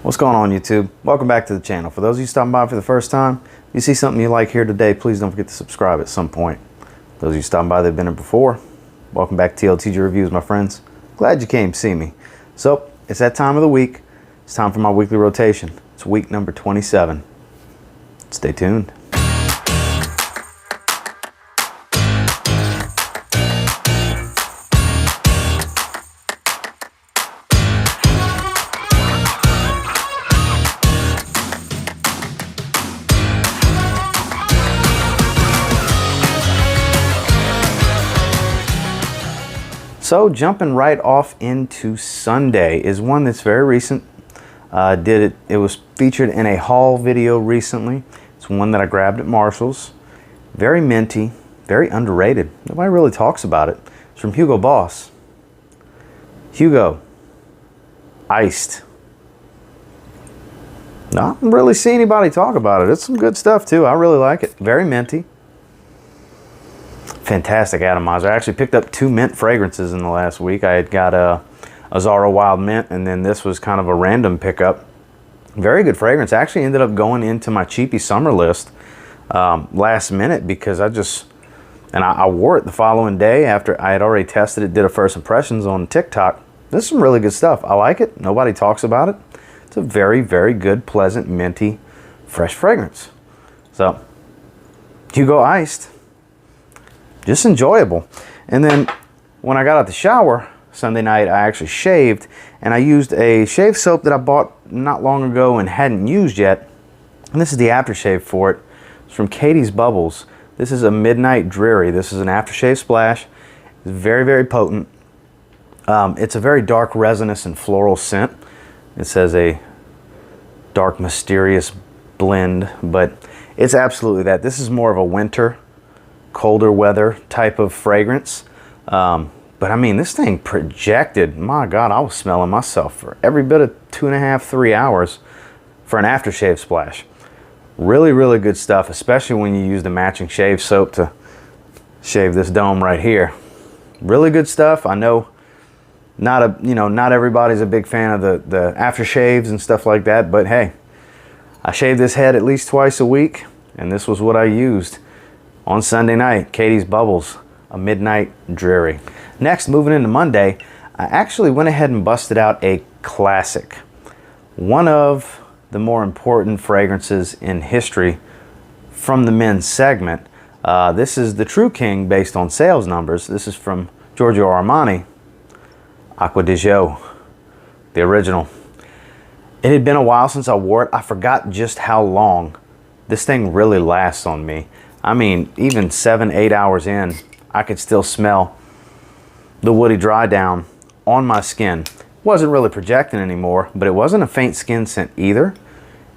What's going on, YouTube? Welcome back to the channel. For those of you stopping by for the first time, if you see something you like here today, please don't forget to subscribe at some point. Those of you stopping by that have been here before, welcome back to TLTG Reviews, my friends. Glad you came to see me. So, it's that time of the week. It's time for my weekly rotation. It's week number 27. Stay tuned. So jumping right off into Sunday is one that's very recent. It was featured in a haul video recently. It's one that I grabbed at Marshall's. Very minty, very underrated. Nobody really talks about it. It's from Hugo Boss. Hugo Iced. Not really see anybody talk about it. It's some good stuff too. I really like it. Very minty. Fantastic atomizer. I actually picked up 2 mint fragrances in the last week. I had got a Zaharoff Wild Mint, and then this was kind of a random pickup. Very good fragrance. Actually ended up going into my cheapy summer list last minute because I wore it the following day after I had already tested it, did a first impressions on TikTok. This is some really good stuff. I like it. Nobody talks about it. It's a very, very good, pleasant, minty, fresh fragrance. So, Hugo Iced. Just enjoyable. And then when I got out the shower Sunday night, I actually shaved, and I used a shave soap that I bought not long ago and hadn't used yet. And this is the aftershave for it. It's from Katie's Bubbles. This is a Midnight Dreary. This is an aftershave splash. It's very, very potent. It's a very dark resinous and floral scent. It says a dark mysterious blend, but it's absolutely that. This is more of a winter, colder weather type of fragrance. But I mean, this thing projected, my God, I was smelling myself for every bit of 2.5, 3 hours for an aftershave splash. Really, really good stuff, especially when you use the matching shave soap to shave this dome right here. Really good stuff. I know not everybody's a big fan of the aftershaves and stuff like that, but hey, I shave this head at least twice a week, and this was what I used on Sunday night. Katie's Bubbles, a Midnight Dreary. Next, moving into Monday, I actually went ahead and busted out a classic. One of the more important fragrances in history from the men's segment. This is the True King based on sales numbers. This is from Giorgio Armani, Acqua di Gio, the original. It had been a while since I wore it. I forgot just how long this thing really lasts on me. I mean, even 7-8 hours in, I could still smell the woody dry down on my skin. Wasn't really projecting anymore, but it wasn't a faint skin scent either.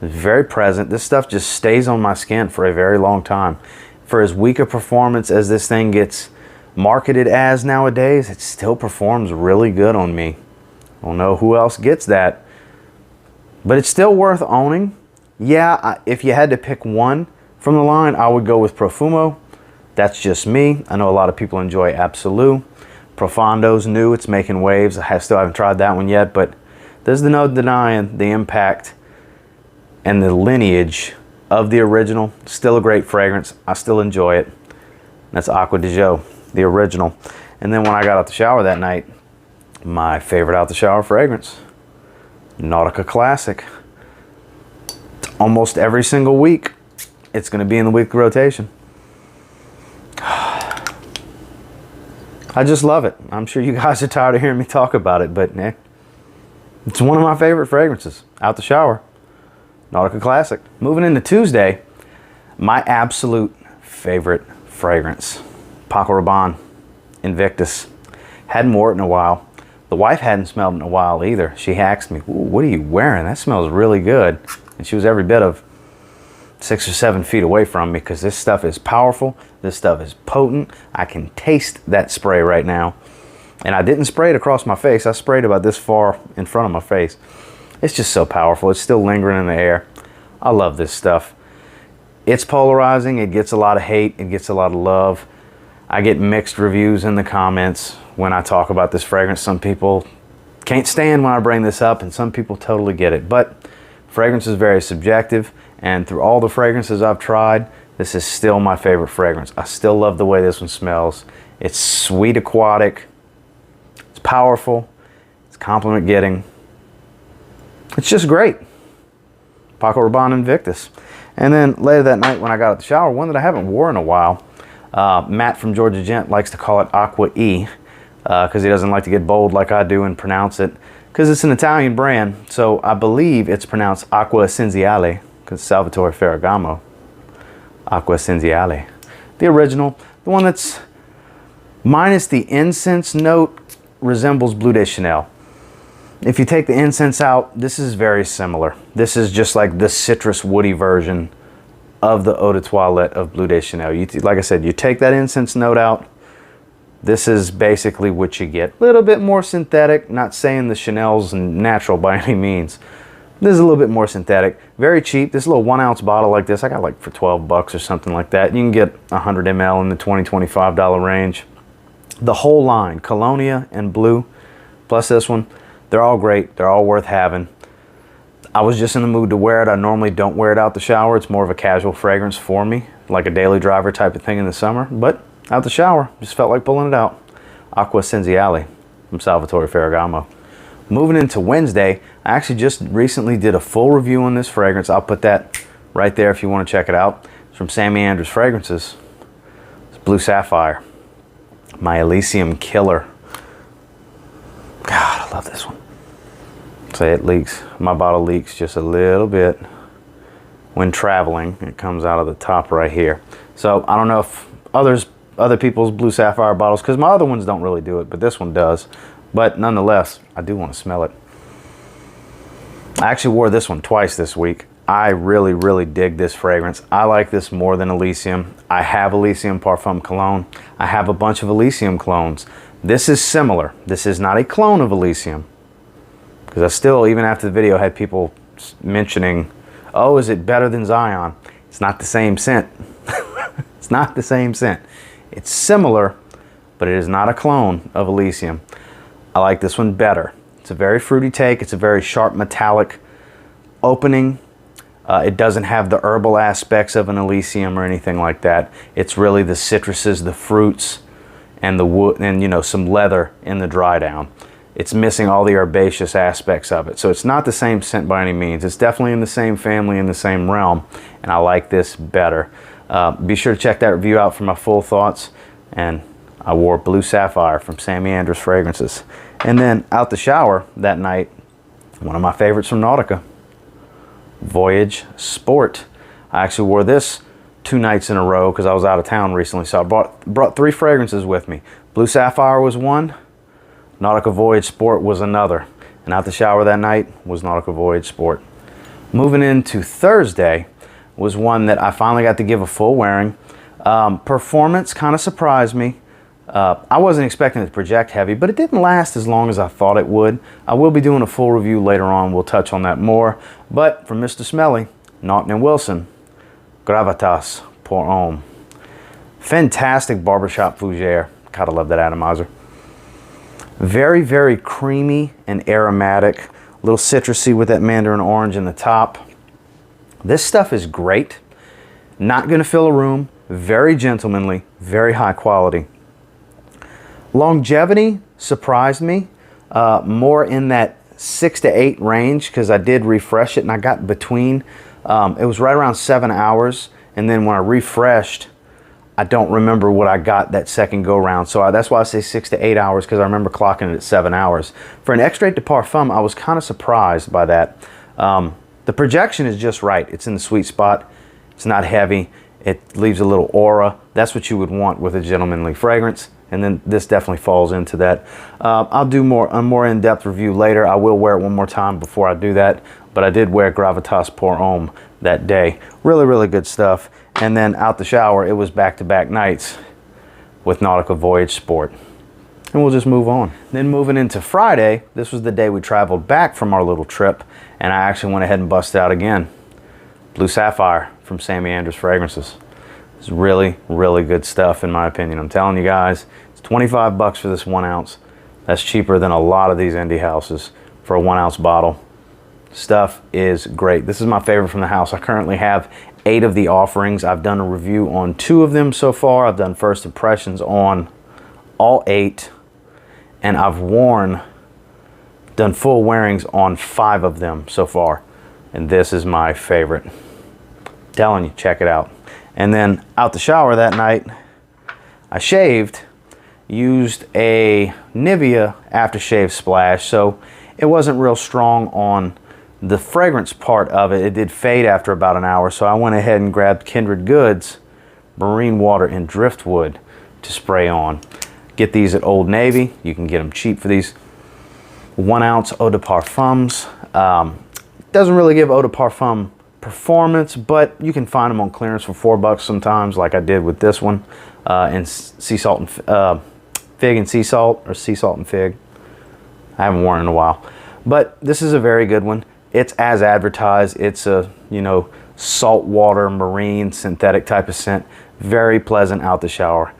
It was very present. This stuff just stays on my skin for a very long time. For as weak a performance as this thing gets marketed as nowadays, it still performs really good on me. I don't know who else gets that, but it's still worth owning. Yeah, if you had to pick one from the line, I would go with Profumo. That's just me. I know a lot of people enjoy Absolute. Profondo's new. It's making waves. I still haven't tried that one yet, but there's no denying the impact and the lineage of the original. Still a great fragrance. I still enjoy it. That's Acqua di Gio, the original. And then when I got out the shower that night, my favorite out the shower fragrance, Nautica Classic. It's almost every single week. It's going to be in the weekly rotation. I just love it. I'm sure you guys are tired of hearing me talk about it, but it's one of my favorite fragrances. Out the shower, Nautica Classic. Moving into Tuesday, my absolute favorite fragrance, Paco Rabanne, Invictus. Hadn't worn it in a while. The wife hadn't smelled it in a while either. She asked me, "What are you wearing? That smells really good." And she was every bit of 6 or 7 feet away from me because this stuff is powerful. This stuff is potent. I can taste that spray right now. And I didn't spray it across my face. I sprayed about this far in front of my face. It's just so powerful. It's still lingering in the air. I love this stuff. It's polarizing. It gets a lot of hate. It gets a lot of love. I get mixed reviews in the comments when I talk about this fragrance. Some people Can't stand when I bring this up, and some people totally get it, but fragrance is very subjective, and through all the fragrances I've tried, this is still my favorite fragrance. I still love the way this one smells. It's sweet aquatic, it's powerful, it's compliment getting. It's just great. Paco Rabanne Invictus. And then later that night when I got out the shower, one that I haven't worn in a while, Matt from Georgia Gent likes to call it Aqua E, because he doesn't like to get bold like I do and pronounce it, because it's an Italian brand, so I believe it's pronounced Acqua Essenziale, because Salvatore Ferragamo. Acqua Essenziale. The original, the one that's minus the incense note, resembles Bleu de Chanel. If you take the incense out, this is very similar. This is just like the citrus woody version of the eau de toilette of Bleu de Chanel. Like I said, you take that incense note out, this is basically what you get. A little bit more synthetic, not saying the Chanel's natural by any means. This is a little bit more synthetic. Very cheap. This little 1 ounce bottle like this, I got like for 12 bucks or something like that. You can get 100 ml in the $20, $25 range. The whole line, Colonia and Blue, plus this one, they're all great. They're all worth having. I was just in the mood to wear it. I normally don't wear it out the shower. It's more of a casual fragrance for me, like a daily driver type of thing in the summer. But out the shower, just felt like pulling it out. Acqua Essenziale from Salvatore Ferragamo. Moving into Wednesday, I actually just recently did a full review on this fragrance. I'll put that right there if you want to check it out. It's from Sammy Andrews Fragrances. It's Blue Sapphire. My Elysium killer. God, I love this one. Say it leaks. My bottle leaks just a little bit when traveling. It comes out of the top right here. So I don't know if other people's Blue Sapphire bottles, because my other ones don't really do it, but this one does. But nonetheless, I do want to smell it. I actually wore this one twice this week. I really, really dig this fragrance. I like this more than Elysium. I have Elysium Parfum Cologne. I have a bunch of Elysium clones. This is similar. This is not a clone of Elysium. Because I still, even after the video, had people mentioning, oh, is it better than Zion? It's not the same scent. It's not the same scent. It's similar, but it is not a clone of Elysium. I like this one better. It's a very fruity take. It's a very sharp metallic opening. It doesn't have the herbal aspects of an Elysium or anything like that. It's really the citruses, the fruits, and the wood, and you know, some leather in the dry down. It's missing all the herbaceous aspects of it. So it's not the same scent by any means. It's definitely in the same family, in the same realm, and I like this better. Be sure to check that review out for my full thoughts. And I wore Blue Sapphire from Sammy Andrews Fragrances. And then out the shower that night, one of my favorites from Nautica, Voyage Sport. I actually wore this 2 nights in a row because I was out of town recently, so I brought 3 fragrances with me. Blue Sapphire was one, Nautica Voyage Sport was another, and out the shower that night was Nautica Voyage Sport. Moving into Thursday was one that I finally got to give a full wearing. Performance kind of surprised me. I wasn't expecting it to project heavy, but it didn't last as long as I thought it would. I will be doing a full review later on. We'll touch on that more. But from Mr. Smelly, Naughton & Wilson, Gravitas pour Homme. Fantastic barbershop fougere. Gotta love that atomizer. Very, very creamy and aromatic. A little citrusy with that mandarin orange in the top. This stuff is great. Not gonna fill a room. Very gentlemanly, very high quality. Longevity surprised me, more in that 6 to 8 range, because I did refresh it and I got between, it was right around 7 hours, and then when I refreshed, I don't remember what I got that second go round, so that's why I say 6 to 8 hours, because I remember clocking it at 7 hours. For an extrait de parfum, I was kind of surprised by that. The projection is just right. It's in the sweet spot. It's not heavy. It leaves a little aura. That's what you would want with a gentlemanly fragrance. And then this definitely falls into that. I'll do a more in-depth review later. I will wear it one more time before I do that. But I did wear Gravitas pour Homme that day. Really, really good stuff. And then out the shower, it was back-to-back nights with Nautica Voyage Sport. And we'll just move on. Then moving into Friday, this was the day we traveled back from our little trip. And I actually went ahead and busted out again. Blue Sapphire from Sammy Andrews Fragrances. It's really, really good stuff in my opinion. I'm telling you guys, it's 25 bucks for this 1 ounce. That's cheaper than a lot of these indie houses for a 1 ounce bottle. Stuff is great. This is my favorite from the house. I currently have 8 of the offerings. I've done a review on 2 of them so far. I've done first impressions on all 8, and I've done full wearings on 5 of them so far, and this is my favorite. Telling you, check it out. And then out the shower that night, I shaved, used a Nivea aftershave splash, so it wasn't real strong on the fragrance part of it. It did fade after about an hour, so I went ahead and grabbed Kindred Goods Marine Water and Driftwood to spray on. Get these at Old Navy. You can get them cheap for these 1 ounce eau de parfums. Doesn't really give eau de parfum performance, but you can find them on clearance for $4 sometimes, like I did with this one, and sea salt and fig and sea salt, or sea salt and fig. I haven't worn it in a while, but this is a very good one. It's as advertised. It's a, you know, saltwater, marine, synthetic type of scent. Very pleasant out the shower.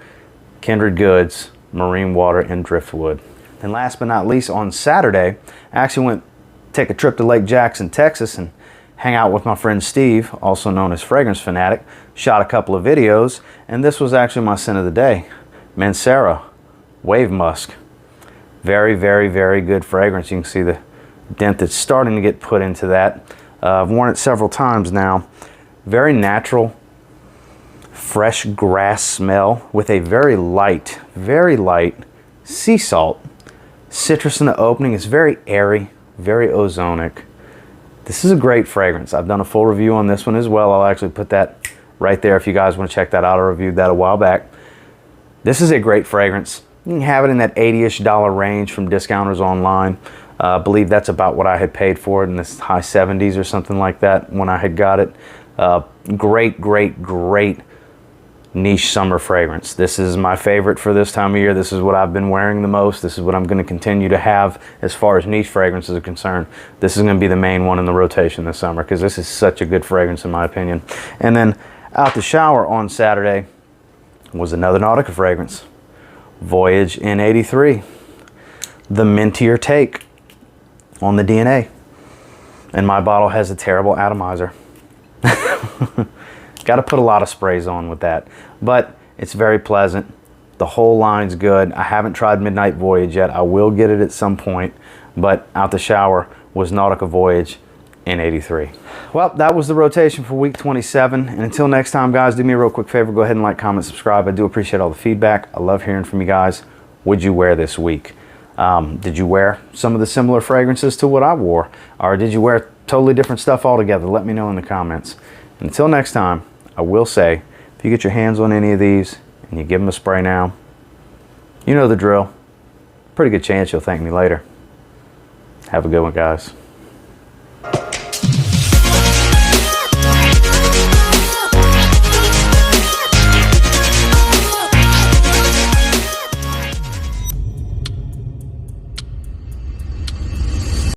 Kindred Goods Marine Water and Driftwood. And last but not least, on Saturday, I actually went take a trip to Lake Jackson, Texas, and hang out with my friend Steve, also known as Fragrance Fanatic. Shot a couple of videos, and this was actually my scent of the day. Mancera Wave Musk. Very, very, very good fragrance. You can see the dent that's starting to get put into that. I've worn it several times now. Very natural, fresh grass smell with a very light sea salt. Citrus in the opening. It's very airy, very ozonic. This is a great fragrance. I've done a full review on this one as well. I'll actually put that right there if you guys want to check that out. I reviewed that a while back. This is a great fragrance. You can have it in that $80-ish range from discounters online. I believe that's about what I had paid for it, in this high 70s or something like that when I had got it. Great, great, great niche summer fragrance. This is my favorite for this time of year. This is what I've been wearing the most. This is what I'm going to continue to have as far as niche fragrances are concerned. This is going to be the main one in the rotation this summer, because this is such a good fragrance in my opinion. And then out the shower on Saturday was another Nautica fragrance. Voyage N83. The mintier take on the DNA. And my bottle has a terrible atomizer. Got to put a lot of sprays on with that, but it's very pleasant. The whole line's good. I haven't tried Midnight Voyage yet. I will get it at some point, but out the shower was Nautica Voyage N83. Well, that was the rotation for week 27. And until next time, guys, do me a real quick favor. Go ahead and like, comment, subscribe. I do appreciate all the feedback. I love hearing from you guys. What'd you wear this week? Did you wear some of the similar fragrances to what I wore? Or did you wear totally different stuff altogether? Let me know in the comments. Until next time, I will say, if you get your hands on any of these and you give them a spray now, you know the drill. Pretty good chance you'll thank me later. Have a good one, guys.